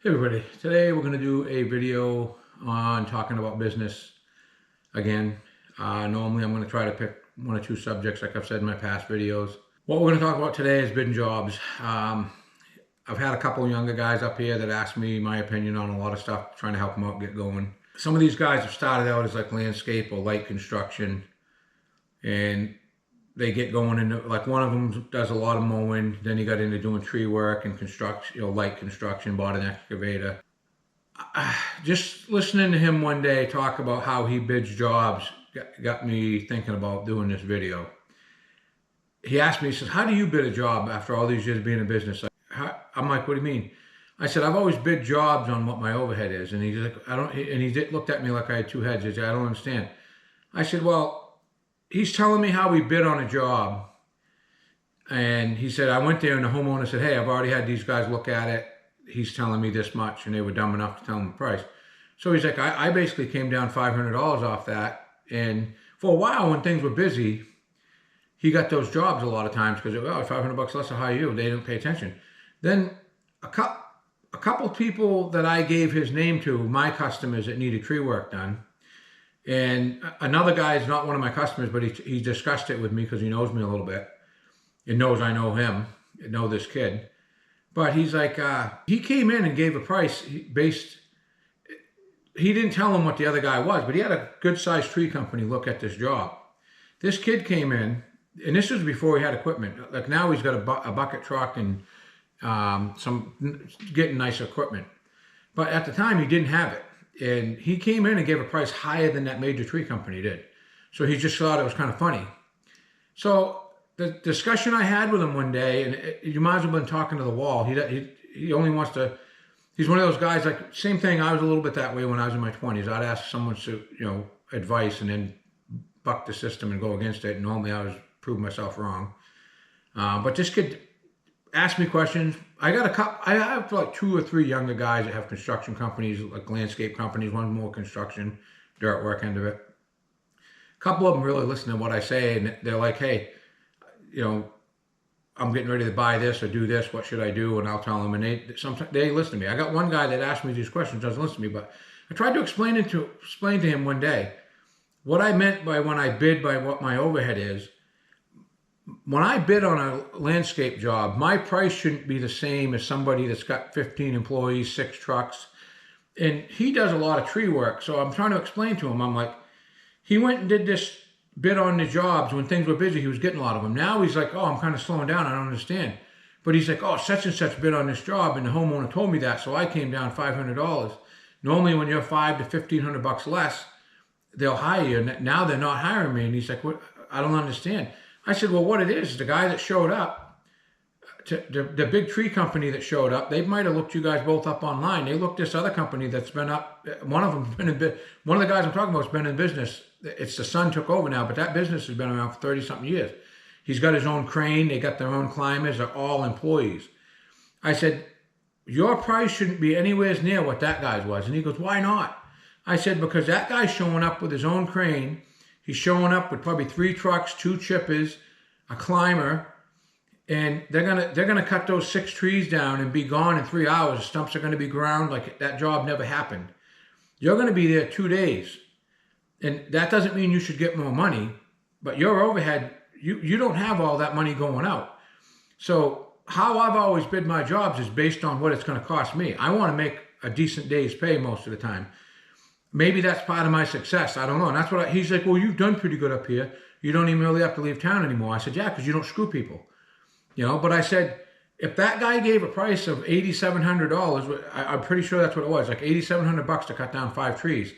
Hey everybody, today we're going to do a video on talking about business again. Normally I'm going to try to pick one or two subjects like I've said in my past videos. What we're going to talk about today is bidding jobs. I've had a couple of younger guys up here that asked me my opinion on a lot of stuff, trying to help them out get going. Some of these guys have started out as like landscape or light construction, and they get going into, like, one of them does a lot of mowing, then he got into doing tree work and construction, light construction, bought an excavator. Just listening to him one day talk about how he bids jobs got me thinking about doing this video. He asked me, he says, how do you bid a job after all these years being in business? I'm like, what do you mean? I said, I've always bid jobs on what my overhead is. And he's like, I don't, and he looked at me like I had two heads. He said, I don't understand. I said, well, he's telling me how we bid on a job. And he said, I went there and the homeowner said, hey, I've already had these guys look at it. He's telling me this much, and they were dumb enough to tell him the price. So he's like, I basically came down $500 off that. And for a while when things were busy, he got those jobs a lot of times because, oh, $500 less to hire you. They didn't pay attention. Then a couple people that I gave his name to, my customers that needed tree work done, and another guy is not one of my customers, but he discussed it with me because he knows me a little bit and knows I know him, and know this kid. But he's like, he came in and gave a price based, he didn't tell him what the other guy was, but he had a good sized tree company look at this job. This kid came in, and this was before he had equipment. Like, now he's got a bucket truck and some getting nice equipment. But at the time he didn't have it. And he came in and gave a price higher than that major tree company did. So he just thought it was kind of funny. So the discussion I had with him one day, and you might as well have been talking to the wall. He only wants to, he's one of those guys, like, same thing, I was a little bit that way when I was in my 20s. I'd ask someone to, advice and then buck the system and go against it. And normally I was prove myself wrong. But this kid asked me questions. I have like two or three younger guys that have construction companies, like landscape companies. One's more construction, dirt work end of it. A couple of them really listen to what I say, and they're like, hey, I'm getting ready to buy this or do this. What should I do? And I'll tell them, and they listen to me. I got one guy that asked me these questions, doesn't listen to me, but I tried to explain to him one day what I meant by when I bid by what my overhead is. When I bid on a landscape job, my price shouldn't be the same as somebody that's got 15 employees, 6 trucks. And he does a lot of tree work. So I'm trying to explain to him, I'm like, he went and did this bid on the jobs when things were busy. He was getting a lot of them. Now he's like, oh, I'm kind of slowing down. I don't understand. But he's like, oh, such and such bid on this job, and the homeowner told me that, so I came down $500. Normally when you're $500 to $1,500 less, they'll hire you. And now they're not hiring me. And he's like, what? I don't understand. I said, well, what it is, the guy that showed up, the big tree company that showed up, they might have looked you guys both up online. They looked this other company that's been up, one of them's been in, one of the guys I'm talking about has been in business. It's the son took over now, but that business has been around for 30-something years. He's got his own crane. They got their own climbers. They're all employees. I said, your price shouldn't be anywhere near what that guy's was. And he goes, why not? I said, because that guy's showing up with his own crane. He's showing up with probably 3 trucks, 2 chippers, a climber, and they're gonna cut those 6 trees down and be gone in 3 hours. The stumps are gonna be ground like that job never happened. You're gonna be there 2 days, and that doesn't mean you should get more money, but your overhead, you don't have all that money going out. So how I've always bid my jobs is based on what it's gonna cost me. I want to make a decent day's pay most of the time. Maybe that's part of my success. I don't know. And that's what he's like, well, you've done pretty good up here. You don't even really have to leave town anymore. I said, yeah, because you don't screw people. But I said, if that guy gave a price of $8,700, I'm pretty sure that's what it was, like $8,700 to cut down 5 trees.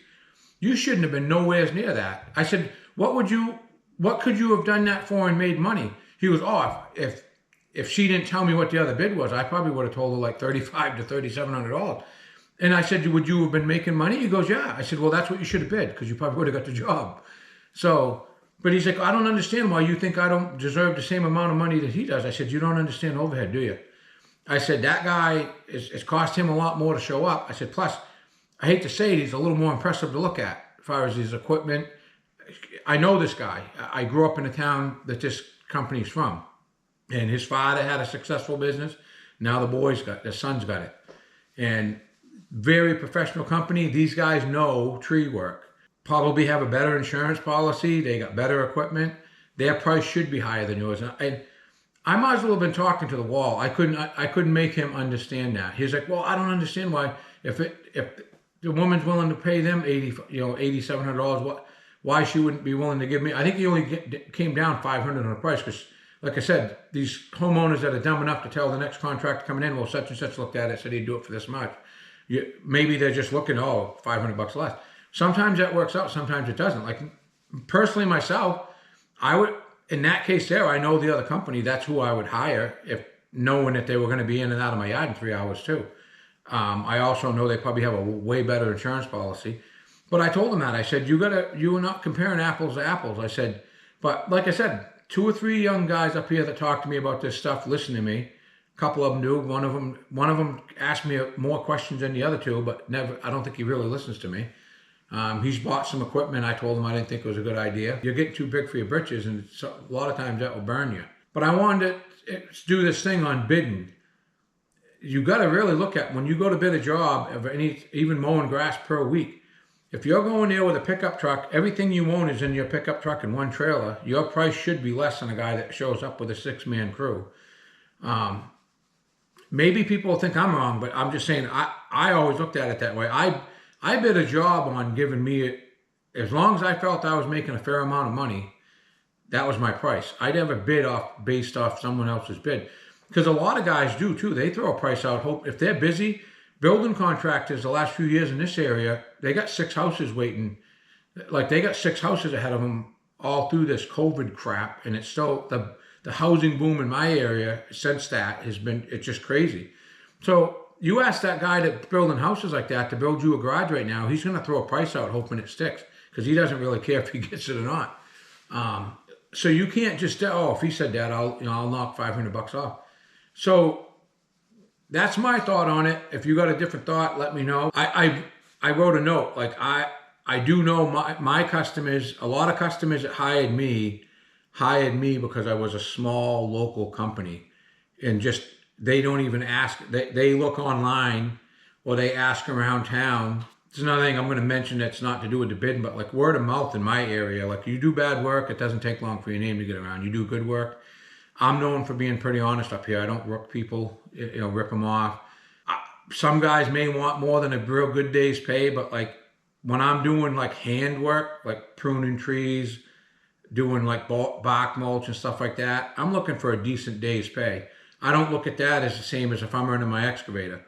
You shouldn't have been nowhere near that. I said, what could you have done that for and made money? He was, oh, if she didn't tell me what the other bid was, I probably would have told her like $3,500 to $3,700. And I said, would you have been making money? He goes, yeah. I said, well, that's what you should have bid, because you probably would have got the job. So, but he's like, I don't understand why you think I don't deserve the same amount of money that he does. I said, you don't understand overhead, do you? I said, that guy, it's cost him a lot more to show up. I said, plus, I hate to say it, he's a little more impressive to look at as far as his equipment. I know this guy. I grew up in the town that this company's from. And his father had a successful business. Now the son's got it. And very professional company. These guys know tree work. Probably have a better insurance policy. They got better equipment. Their price should be higher than yours. And I might as well have been talking to the wall. I couldn't make him understand that. He's like, well, I don't understand why if the woman's willing to pay them $8,700, why she wouldn't be willing to give me. I think he only came down $500 on the price because, like I said, these homeowners that are dumb enough to tell the next contractor coming in, well, such and such looked at it, said he'd do it for this much. Maybe they're just looking, $500 less. Sometimes that works out, sometimes it doesn't. Like personally myself, I would, in that case there, I know the other company, that's who I would hire if knowing that they were going to be in and out of my yard in 3 hours too. I also know they probably have a way better insurance policy. But I told them that. I said, you are not comparing apples to apples. I said, but like I said, 2 or 3 young guys up here that talk to me about this stuff, listen to me. A couple of them do. One of them asked me more questions than the other two, but never. I don't think he really listens to me. He's bought some equipment. I told him I didn't think it was a good idea. You're getting too big for your britches, and a lot of times that will burn you. But I wanted to do this thing on bidding. You got to really look at when you go to bid a job of even mowing grass per week. If you're going there with a pickup truck, everything you own is in your pickup truck and one trailer. Your price should be less than a guy that shows up with a 6-man crew. Maybe people think I'm wrong, but I'm just saying I always looked at it that way. I bid a job on giving me, as long as I felt I was making a fair amount of money, that was my price. I never bid based off someone else's bid. Because a lot of guys do too. They throw a price out. Hope if they're busy, building contractors the last few years in this area, they got 6 houses waiting. Like they got 6 houses ahead of them all through this COVID crap. And it's still, the housing boom in my area since that it's just crazy. So you ask that guy that's building houses like that to build you a garage right now, he's going to throw a price out hoping it sticks because he doesn't really care if he gets it or not. So you can't just, if he said that, I'll knock $500 off. So that's my thought on it. If you got a different thought, let me know. I wrote a note. Like I do know my customers, a lot of customers that hired me because I was a small local company, and just they don't even ask. They look online or they ask around town. It's another thing I'm going to mention that's not to do with the bidding, but like word of mouth in my area. Like you do bad work, it doesn't take long for your name to get around. You do good work. I'm known for being pretty honest up here. I don't rook people, rip them off. Some guys may want more than a real good day's pay, but like when I'm doing like hand work, like pruning trees, doing like bark mulch and stuff like that, I'm looking for a decent day's pay. I don't look at that as the same as if I'm running my excavator.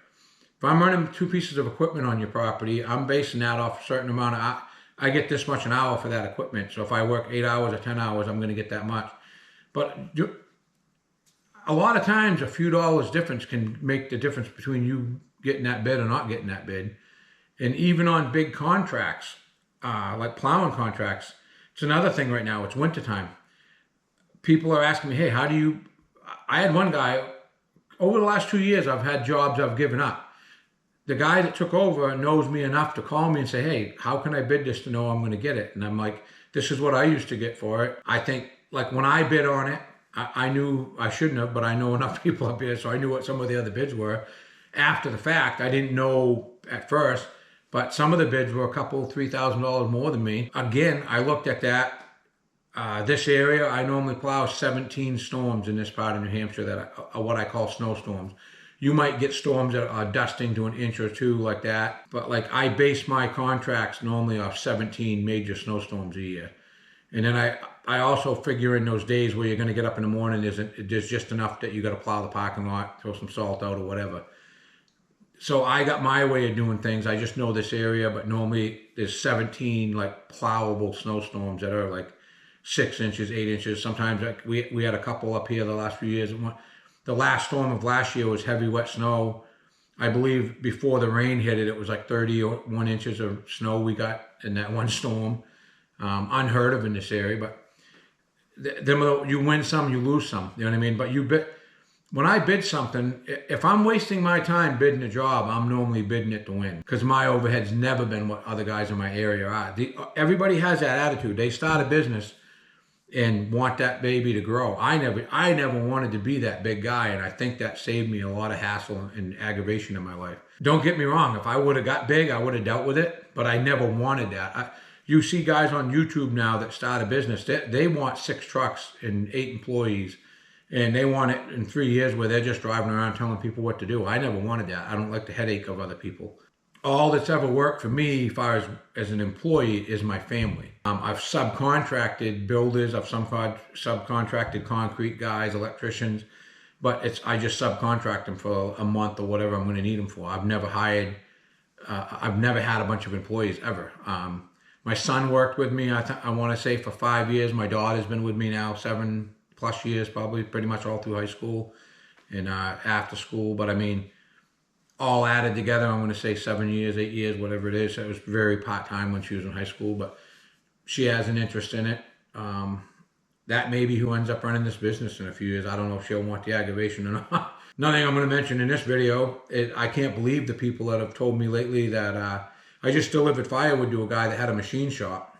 If I'm running 2 pieces of equipment on your property, I'm basing that off a certain amount of, I get this much an hour for that equipment. So if I work 8 hours or 10 hours, I'm going to get that much. But a lot of times a few dollars difference can make the difference between you getting that bid or not getting that bid. And even on big contracts, like plowing contracts, it's another thing right now. It's wintertime. People are asking me, hey, I had one guy, over the last 2 years, I've had jobs I've given up. The guy that took over knows me enough to call me and say, hey, how can I bid this to know I'm going to get it? And I'm like, this is what I used to get for it. I think, like when I bid on it, I knew I shouldn't have, but I know enough people up here, so I knew what some of the other bids were. After the fact, I didn't know at first, but some of the bids were a couple, $3,000 more than me. Again, I looked at that. This area, I normally plow 17 storms in this part of New Hampshire that are what I call snowstorms. You might get storms that are dusting to 1 inch or 2 like that, but like I base my contracts normally off 17 major snowstorms a year. And then I also figure in those days where you're going to get up in the morning, there's just enough that you got to plow the parking lot, throw some salt out or whatever. So I got my way of doing things. I just know this area, but normally there's 17 like plowable snowstorms that are like 6 inches, 8 inches. Sometimes like we had a couple up here the last few years. The last storm of last year was heavy wet snow. I believe before the rain hit it, it was like 31 inches of snow we got in that one storm. Unheard of in this area, but then you win some, you lose some. You know what I mean? But when I bid something, if I'm wasting my time bidding a job, I'm normally bidding it to win because my overhead's never been what other guys in my area are. Everybody has that attitude. They start a business and want that baby to grow. I never wanted to be that big guy, and I think that saved me a lot of hassle and aggravation in my life. Don't get me wrong, if I would have got big, I would have dealt with it, but I never wanted that. You see guys on YouTube now that start a business, they want 6 trucks and 8 employees, and they want it in 3 years where they're just driving around telling people what to do. I never wanted that. I don't like the headache of other people. All that's ever worked for me as far as an employee is my family. I've subcontracted builders, I've subcontracted concrete guys, electricians, but I just subcontract them for a month or whatever I'm going to need them for. I've never had a bunch of employees ever. My son worked with me, I want to say, for 5 years. My daughter's been with me now 7+ years, probably pretty much all through high school and after school. But I mean, all added together, I'm going to say 7 years, 8 years, whatever it is. So it was very part-time when she was in high school, but she has an interest in it. That may be who ends up running this business in a few years. I don't know if she'll want the aggravation or not. Nothing I'm going to mention in this video. I can't believe the people that have told me lately that I just delivered firewood to a guy that had a machine shop.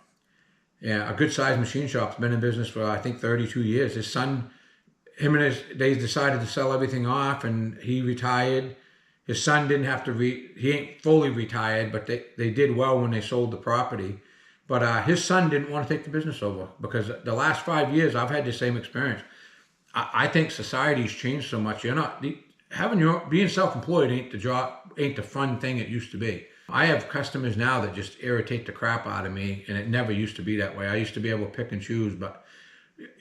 Yeah, a good-sized machine shop. Been in business for, I think, 32 years. His son, they decided to sell everything off, and he retired. His son didn't have to, he ain't fully retired, but they did well when they sold the property. But his son didn't want to take the business over because the last 5 years I've had the same experience. I think society's changed so much. Being self-employed ain't the fun thing it used to be. I have customers now that just irritate the crap out of me, and it never used to be that way. I used to be able to pick and choose, but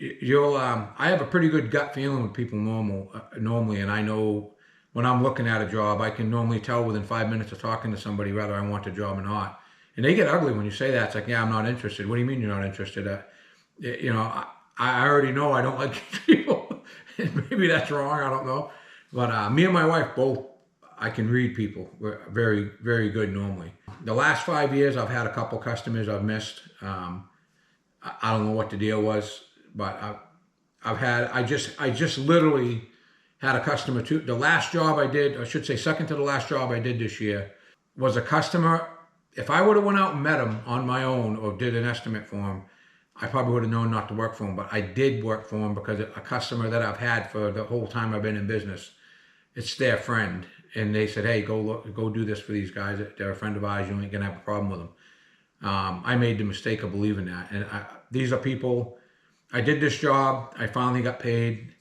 I have a pretty good gut feeling with people normally, and I know when I'm looking at a job, I can normally tell within 5 minutes of talking to somebody whether I want the job or not. And they get ugly when you say that. It's like, yeah, I'm not interested. What do you mean you're not interested? I already know I don't like people. Maybe that's wrong. I don't know. But me and my wife both, I can read people. We're very, very good normally. The last 5 years, I've had a couple customers I've missed. I don't know what the deal was, but I just literally had a customer too. The last job I did, I should say second to the last job I did this year, was a customer. If I would have went out and met him on my own or did an estimate for him, I probably would have known not to work for him. But I did work for him because a customer that I've had for the whole time I've been in business, it's their friend. And they said, hey, go do this for these guys. They're a friend of ours. You ain't going to have a problem with them. I made the mistake of believing that. And these are people, I did this job. I finally got paid.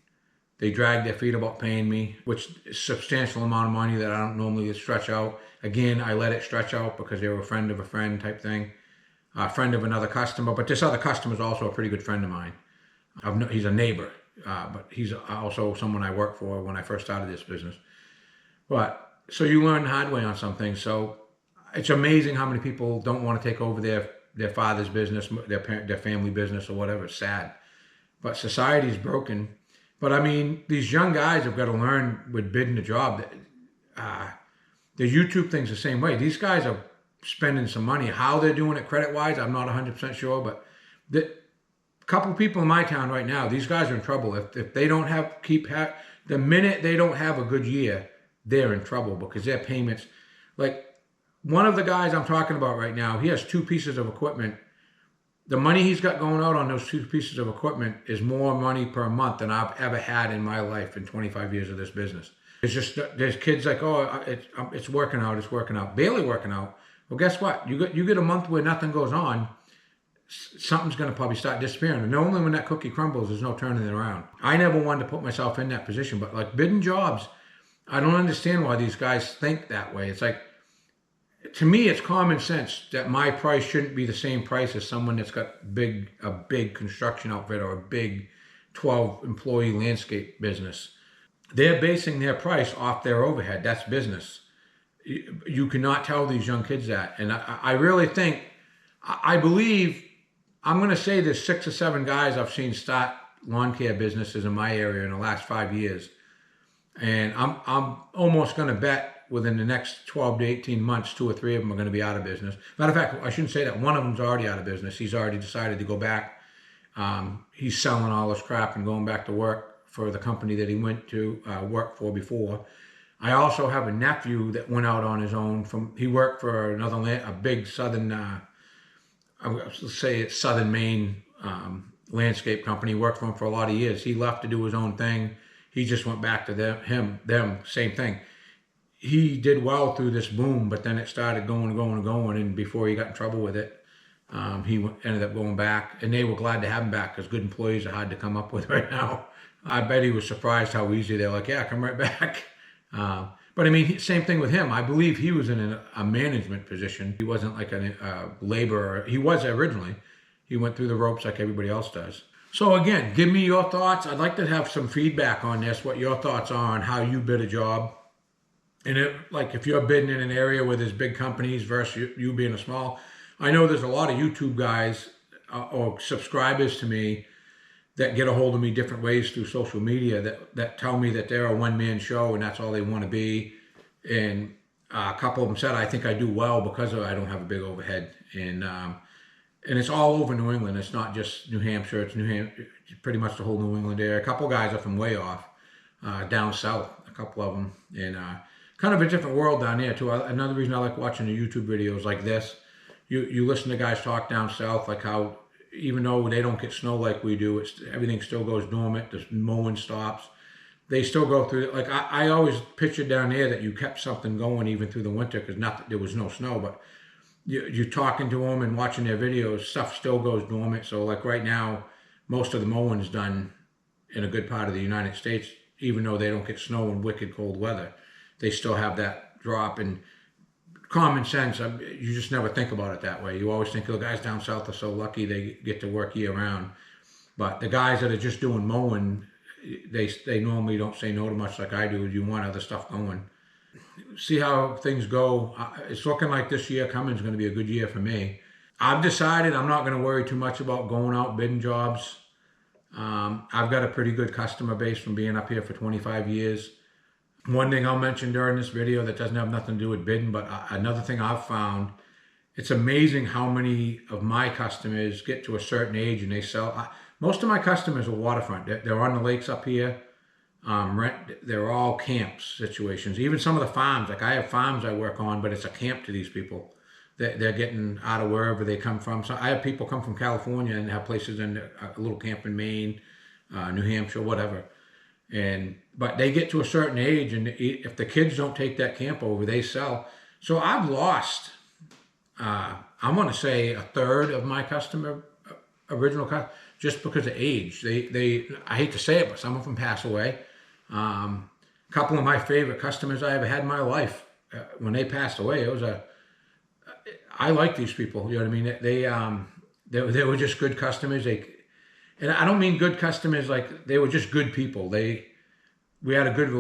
They dragged their feet about paying me, which is a substantial amount of money that I don't normally stretch out. Again, I let it stretch out because they were a friend of a friend type thing, a friend of another customer. But this other customer is also a pretty good friend of mine. He's a neighbor, but he's also someone I worked for when I first started this business. But so you learn the hard way on something. So it's amazing how many people don't want to take over their father's business, their family business or whatever. It's sad. But society's broken. But I mean, these young guys have got to learn with bidding a job. The YouTube thing's the same way. These guys are spending some money. How they're doing it credit-wise, I'm not 100% sure. But a couple people in my town right now, these guys are in trouble. If they don't the minute they don't have a good year, they're in trouble because their payments, like one of the guys I'm talking about right now, he has 2 pieces of equipment. The money he's got going out on those 2 pieces of equipment is more money per month than I've ever had in my life in 25 years of this business. There's kids like, oh, it's working out, barely working out. Well, guess what? You get a month where nothing goes on, something's going to probably start disappearing. And normally when that cookie crumbles, there's no turning it around. I never wanted to put myself in that position, but like bidding jobs, I don't understand why these guys think that way. It's like, to me, it's common sense that my price shouldn't be the same price as someone that's got a big construction outfit or a big 12-employee landscape business. They're basing their price off their overhead. That's business. You cannot tell these young kids that. And I really think, I believe, I'm going to say there's 6 or 7 guys I've seen start lawn care businesses in my area in the last 5 years. And I'm almost going to bet within the next 12 to 18 months, 2 or 3 of them are going to be out of business. Matter of fact, I shouldn't say that. One of them's already out of business. He's already decided to go back. He's selling all his crap and going back to work for the company that he went to work for before. I also have a nephew that went out on his own. He worked for a big southern, let's say it's southern Maine landscape company, worked for him for a lot of years. He left to do his own thing. He just went back to them, same thing. He did well through this boom, but then it started going, and before he got in trouble with it, he ended up going back, and they were glad to have him back because good employees are hard to come up with right now. I bet he was surprised how easy they're like, yeah, come right back. But I mean, same thing with him. I believe he was in a management position. He wasn't like a laborer. He was originally. He went through the ropes like everybody else does. So again, give me your thoughts. I'd like to have some feedback on this, what your thoughts are on how you bid a job. And if you're bidding in an area where there's big companies versus you being a small, I know there's a lot of YouTube guys or subscribers to me that get a hold of me different ways through social media that tell me that they're a one-man show and that's all they want to be. And a couple of them said, I think I do well because I don't have a big overhead. And it's all over New England. It's not just New Hampshire. It's pretty much the whole New England area. A couple of guys are from way off, down south, a couple of them. And kind of a different world down there too. Another reason I like watching the YouTube videos like this, you listen to guys talk down south, like how even though they don't get snow like we do, everything still goes dormant. The mowing stops. They still go through. Like I always pictured down there that you kept something going even through the winter because there was no snow. But you're talking to them and watching their videos, stuff still goes dormant. So like right now, most of the mowing is done in a good part of the United States, even though they don't get snow in wicked cold weather. They still have that drop. And common sense, you just never think about it that way. You always think the guys down south are so lucky they get to work year round. But the guys that are just doing mowing, they normally don't say no to much like I do. You want other stuff going. See how things go. It's looking like this year coming is going to be a good year for me. I've decided I'm not going to worry too much about going out bidding jobs. I've got a pretty good customer base from being up here for 25 years. One thing I'll mention during this video that doesn't have nothing to do with bidding, but another thing I've found, it's amazing how many of my customers get to a certain age and they sell. Most of my customers are waterfront. They're on the lakes up here. They're all camps situations. Even some of the farms, like I have farms I work on, but it's a camp to these people. They're getting out of wherever they come from. So I have people come from California and have places in a little camp in Maine, New Hampshire, whatever. But they get to a certain age, and if the kids don't take that camp over, they sell. So I've lost, I want to say a third of my original customer, just because of age. I hate to say it, but some of them pass away. A couple of my favorite customers I ever had in my life, when they passed away, I like these people. You know what I mean? They were just good customers. And I don't mean good customers like they were just good people. We had a good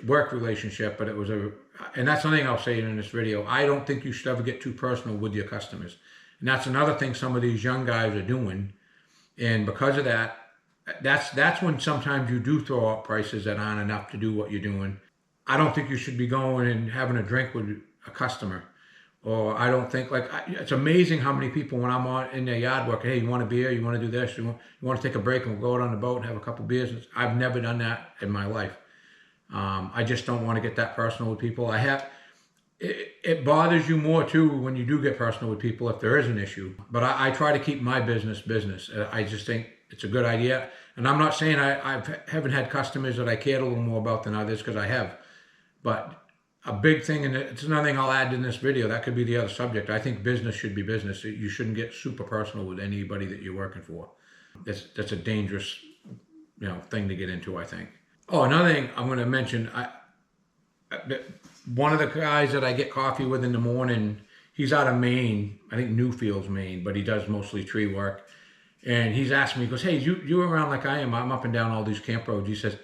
work relationship, but and that's something I'll say in this video. I don't think you should ever get too personal with your customers. And that's another thing some of these young guys are doing. And because of that, that's when sometimes you do throw out prices that aren't enough to do what you're doing. I don't think you should be going and having a drink with a customer. Or I don't think, it's amazing how many people when I'm in their yard working, hey, you want a beer? You want to do this? You want to take a break and we'll go out on the boat and have a couple beers? I've never done that in my life. I just don't want to get that personal with people. It bothers you more too when you do get personal with people if there is an issue. But I try to keep my business. I just think it's a good idea. And I'm not saying I haven't had customers that I cared a little more about than others, because I have. But a big thing, and it's another thing I'll add in this video, that could be the other subject. I think business should be business. You shouldn't get super personal with anybody that you're working for. That's a dangerous, thing to get into, I think. Oh, another thing I'm going to mention, one of the guys that I get coffee with in the morning, he's out of Maine, I think Newfields, Maine, but he does mostly tree work. And he's asked me, he goes, hey, you around like I am? I'm up and down all these camp roads. He says,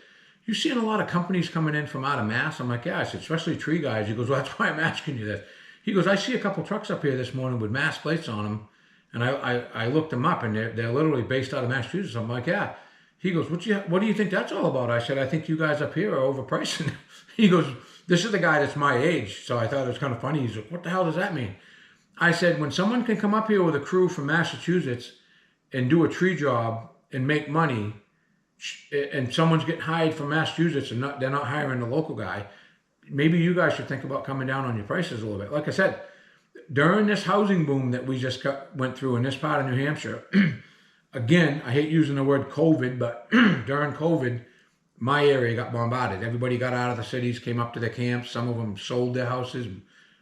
you seeing a lot of companies coming in from out of Mass? I'm like, yeah. I said, especially tree guys. He goes, well, that's why I'm asking you this. He goes, I see a couple trucks up here this morning with Mass plates on them. And I looked them up, and they're literally based out of Massachusetts. I'm like, yeah. He goes, what do you think that's all about? I said, I think you guys up here are overpricing. He goes, this is the guy that's my age. So I thought it was kind of funny. He's like, what the hell does that mean? I said, when someone can come up here with a crew from Massachusetts and do a tree job and make money, and someone's getting hired from Massachusetts and they're not hiring the local guy, maybe you guys should think about coming down on your prices a little bit. Like I said, during this housing boom that we just went through in this part of New Hampshire, Again, I hate using the word COVID, but during COVID, my area got bombarded. Everybody got out of the cities, came up to their camps. Some of them sold their houses,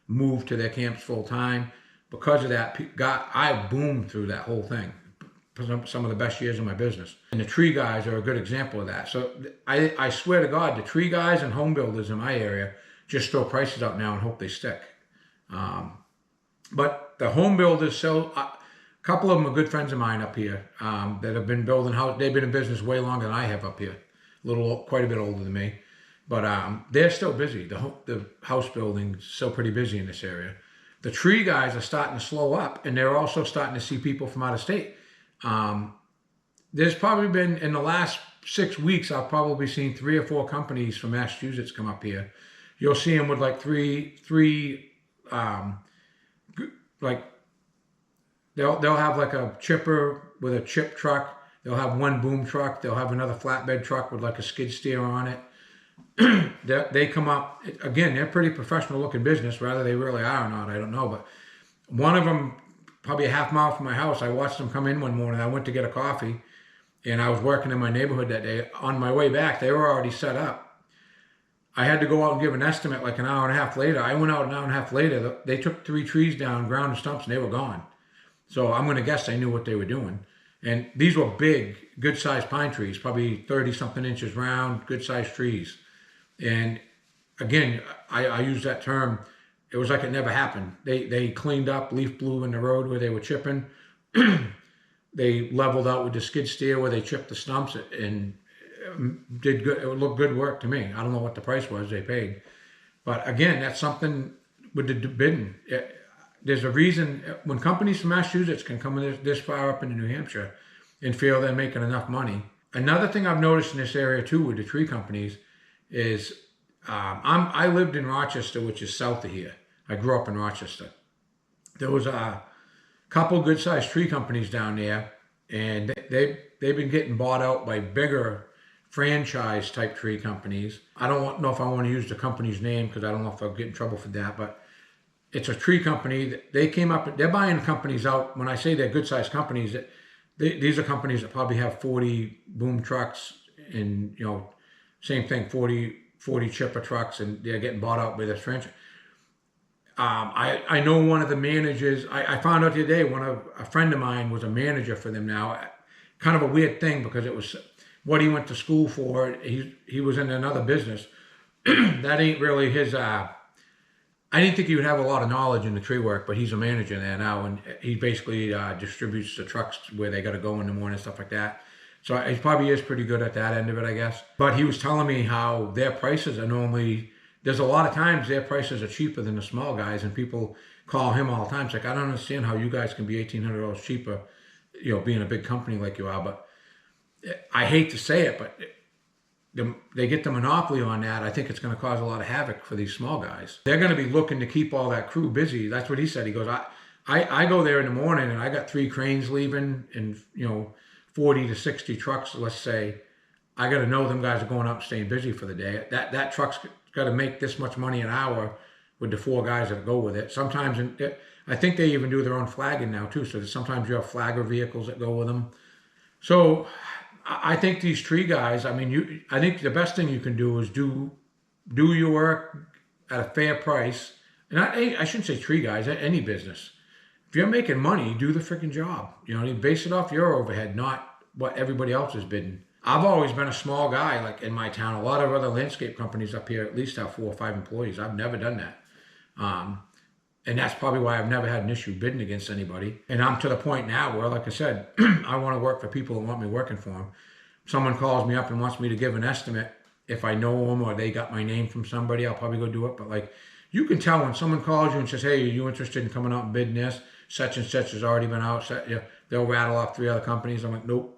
moved to their camps full time. Because of that, I boomed through that whole thing. Some of the best years of my business. And the tree guys are a good example of that. So I swear to God, the tree guys and home builders in my area just throw prices out now and hope they stick. But the home builders sell. A couple of them are good friends of mine up here that have been building houses. They've been in business way longer than I have up here. Quite a bit older than me. But they're still busy. The house building's still pretty busy in this area. The tree guys are starting to slow up, and they're also starting to see people from out of state. There's probably been, in the last 6 weeks, I've probably seen 3 or 4 companies from Massachusetts come up here. You'll see them with like three, like they'll have like a chipper with a chip truck. They'll have one boom truck. They'll have another flatbed truck with like a skid steer on it. They come up, again, they're pretty professional looking business. Whether they really are or not, I don't know. But one of them, probably a half mile from my house, I watched them come in one morning. I went to get a coffee, and I was working in my neighborhood that day. On my way back, they were already set up. I had to go out and give an estimate like an hour and a half later. I went out an hour and a half later. They took 3 trees down, ground and stumps, and they were gone. So I'm going to guess they knew what they were doing. And these were big, good-sized pine trees, probably 30-something inches round, good-sized trees. And again, I use that term. It was like it never happened. They cleaned up, leaf blew in the road where they were chipping. They leveled out with the skid steer where they chipped the stumps and did good. It looked good work to me. I don't know what the price was they paid. But again, that's something with the bidding. There's a reason when companies from Massachusetts can come this far up into New Hampshire and feel they're making enough money. Another thing I've noticed in this area too with the tree companies is I lived in Rochester, which is south of here. I grew up in Rochester. There was a couple good-sized tree companies down there, and they've been getting bought out by bigger franchise-type tree companies. I don't know if I want to use the company's name because I don't know if I'll get in trouble for that, but it's a tree company. They came up, they're buying companies out. When I say they're good-sized companies, these are companies that probably have 40 boom trucks and, same thing, 40 chipper trucks, and they're getting bought out by this franchise. I know one of the managers. I found out today a friend of mine was a manager for them now. Kind of a weird thing because it was what he went to school for. He was in another business. That ain't really his. I didn't think he would have a lot of knowledge in the tree work, but he's a manager there now, and he basically distributes the trucks where they got to go in the morning, stuff like that. So he probably is pretty good at that end of it, I guess. But he was telling me how their prices are normally, there's a lot of times their prices are cheaper than the small guys, and people call him all the time. It's like, I don't understand how you guys can be $1,800 cheaper, being a big company like you are. But I hate to say it, but they get the monopoly on that. I think it's going to cause a lot of havoc for these small guys. They're going to be looking to keep all that crew busy. That's what he said. He goes, I go there in the morning and I got 3 cranes leaving and, 40 to 60 trucks, let's say. I got to know them guys are going up and staying busy for the day. That truck's got to make this much money an hour with the 4 guys that go with it. Sometimes, I think they even do their own flagging now too. So sometimes you have flagger vehicles that go with them. So I think these tree guys, I think the best thing you can do is do your work at a fair price. And I shouldn't say tree guys, any business. If you're making money, do the freaking job. Base it off your overhead, not what everybody else is bidding. I've always been a small guy, like in my town. A lot of other landscape companies up here at least have 4 or 5 employees. I've never done that. And that's probably why I've never had an issue bidding against anybody. And I'm to the point now where, like I said, I want to work for people that want me working for them. Someone calls me up and wants me to give an estimate. If I know them or they got my name from somebody, I'll probably go do it. But you can tell when someone calls you and says, hey, are you interested in coming out and bidding this? Such and such has already been out. They'll rattle off 3 other companies. I'm like, nope.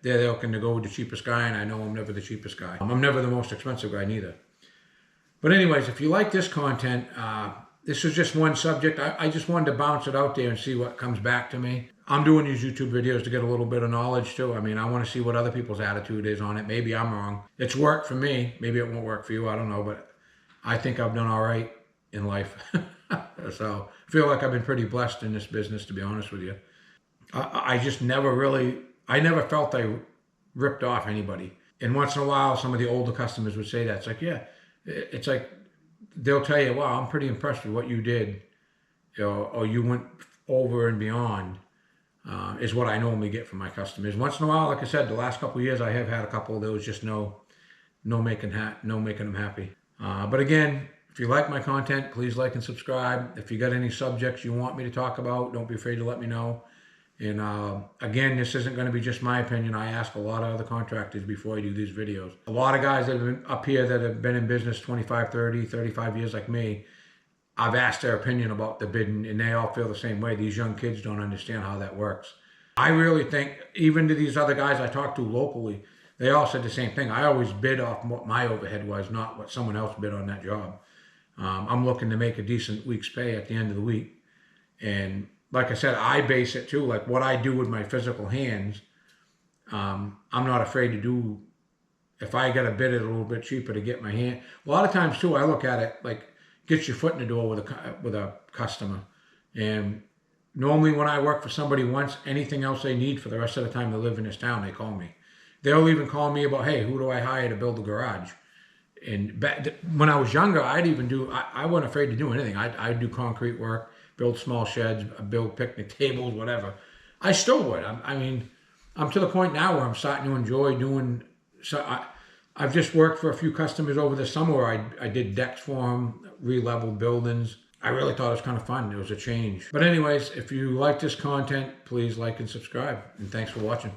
They're looking to go with the cheapest guy, and I know I'm never the cheapest guy. I'm never the most expensive guy neither. But anyways, if you like this content, this is just one subject. I just wanted to bounce it out there and see what comes back to me. I'm doing these YouTube videos to get a little bit of knowledge too. I want to see what other people's attitude is on it. Maybe I'm wrong. It's worked for me. Maybe it won't work for you. I don't know, but I think I've done all right in life. So I feel like I've been pretty blessed in this business, to be honest with you. I just never really, I never felt I ripped off anybody. And once in a while, some of the older customers would say that. It's like, yeah, it's like they'll tell you, wow, I'm pretty impressed with what you did, or you went over and beyond. Is what I normally get from my customers. Once in a while, like I said, the last couple of years, I have had a couple. There was just no making them happy. But again, if you like my content, please like and subscribe. If you got any subjects you want me to talk about, don't be afraid to let me know. And again, this isn't going to be just my opinion. I ask a lot of other contractors before I do these videos. A lot of guys that have been up here that have been in business 25, 30, 35 years like me, I've asked their opinion about the bidding, and they all feel the same way. These young kids don't understand how that works. I really think, even to these other guys I talked to locally, they all said the same thing. I always bid off what my overhead was, not what someone else bid on that job. I'm looking to make a decent week's pay at the end of the week. And like I said, I base it too, like what I do with my physical hands. I'm not afraid to do, if I got to bid it a little bit cheaper to get my hand. A lot of times too, I look at it like, get your foot in the door with a customer. And normally when I work for somebody once, anything else they need for the rest of the time they live in this town, they call me. They'll even call me about, hey, who do I hire to build a garage? And when I was younger, I wasn't afraid to do anything. I'd do concrete work, build small sheds, build picnic tables, whatever. I still would. I mean, I'm to the point now where I'm starting to enjoy doing, I've just worked for a few customers over the summer where I did decks for them, re-leveled buildings. I really thought it was kind of fun. It was a change. But anyways, if you like this content, please like and subscribe. And thanks for watching.